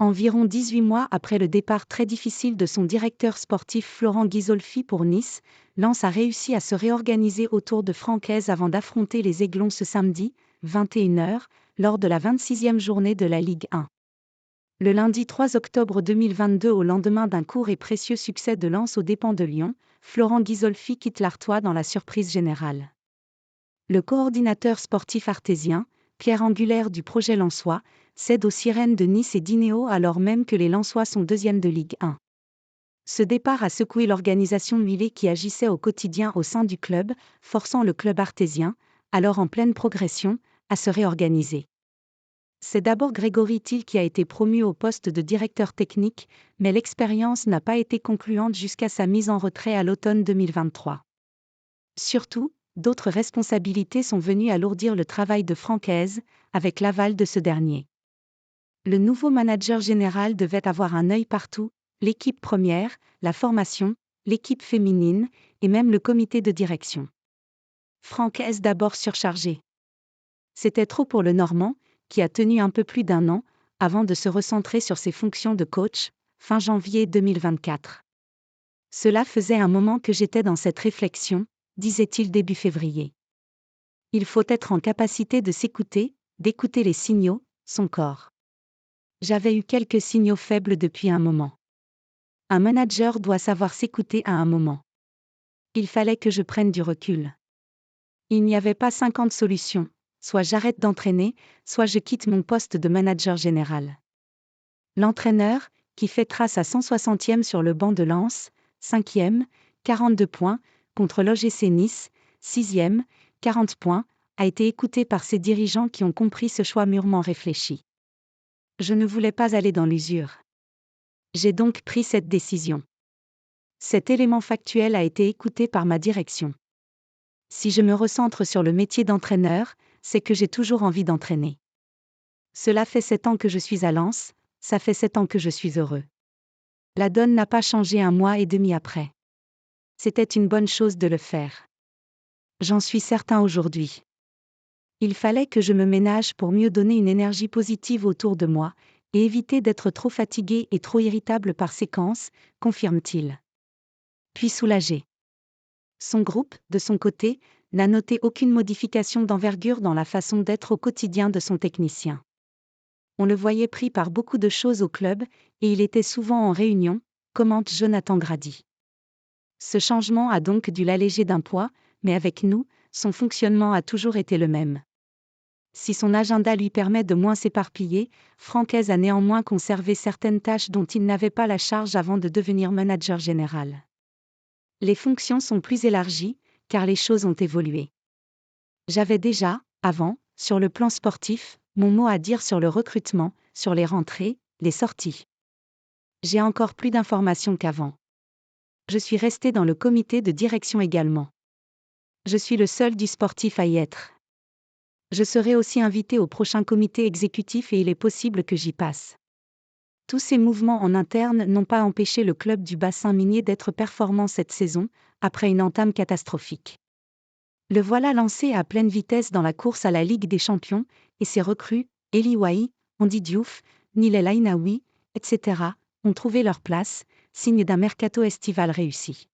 Environ 18 mois après le départ très difficile de son directeur sportif Florent Ghisolfi pour Nice, Lens a réussi à se réorganiser autour de Francaise avant d'affronter les Aiglons ce samedi, 21h, lors de la 26e journée de la Ligue 1. Le lundi 3 octobre 2022, au lendemain d'un court et précieux succès de Lens aux dépens de Lyon, Florent Ghisolfi quitte l'Artois dans la surprise générale. Le coordinateur sportif artésien, pierre angulaire du projet lensois, cède aux sirènes de Nice et d'Ineos alors même que les Lensois sont deuxièmes de Ligue 1. Ce départ a secoué l'organisation muilée qui agissait au quotidien au sein du club, forçant le club artésien, alors en pleine progression, à se réorganiser. C'est d'abord Grégory Thiel qui a été promu au poste de directeur technique, mais l'expérience n'a pas été concluante jusqu'à sa mise en retrait à l'automne 2023. Surtout, d'autres responsabilités sont venues alourdir le travail de Francaise, avec l'aval de ce dernier. Le nouveau manager général devait avoir un œil partout, l'équipe première, la formation, l'équipe féminine, et même le comité de direction. Francaise d'abord surchargé. C'était trop pour le Normand, qui a tenu un peu plus d'un an, avant de se recentrer sur ses fonctions de coach, fin janvier 2024. Cela faisait un moment que j'étais dans cette réflexion, disait-il début février. Il faut être en capacité de s'écouter, d'écouter les signaux, son corps. J'avais eu quelques signaux faibles depuis un moment. Un manager doit savoir s'écouter à un moment. Il fallait que je prenne du recul. Il n'y avait pas 50 solutions, soit j'arrête d'entraîner, soit je quitte mon poste de manager général. L'entraîneur, qui fait trace à 160e sur le banc de Lens, 5e, 42 points, contre l'OGC Nice, 6e, 40 points, a été écouté par ses dirigeants qui ont compris ce choix mûrement réfléchi. Je ne voulais pas aller dans l'usure. J'ai donc pris cette décision. Cet élément factuel a été écouté par ma direction. Si je me recentre sur le métier d'entraîneur, c'est que j'ai toujours envie d'entraîner. Cela fait 7 ans que je suis à Lens, ça fait 7 ans que je suis heureux. La donne n'a pas changé un mois et demi après. C'était une bonne chose de le faire. J'en suis certain aujourd'hui. Il fallait que je me ménage pour mieux donner une énergie positive autour de moi, et éviter d'être trop fatigué et trop irritable par séquence, confirme-t-il. Puis soulagé. Son groupe, de son côté, n'a noté aucune modification d'envergure dans la façon d'être au quotidien de son technicien. On le voyait pris par beaucoup de choses au club, et il était souvent en réunion, commente Jonathan Grady. Ce changement a donc dû l'alléger d'un poids, mais avec nous, son fonctionnement a toujours été le même. Si son agenda lui permet de moins s'éparpiller, Francaise a néanmoins conservé certaines tâches dont il n'avait pas la charge avant de devenir manager général. Les fonctions sont plus élargies, car les choses ont évolué. J'avais déjà, avant, sur le plan sportif, mon mot à dire sur le recrutement, sur les rentrées, les sorties. J'ai encore plus d'informations qu'avant. Je suis resté dans le comité de direction également. Je suis le seul du sportif à y être. Je serai aussi invité au prochain comité exécutif et il est possible que j'y passe. Tous ces mouvements en interne n'ont pas empêché le club du bassin minier d'être performant cette saison, après une entame catastrophique. Le voilà lancé à pleine vitesse dans la course à la Ligue des Champions, et ses recrues, Eli Wahi, Ondi Diouf, Nilel Ainaoui, etc., ont trouvé leur place, signe d'un mercato estival réussi.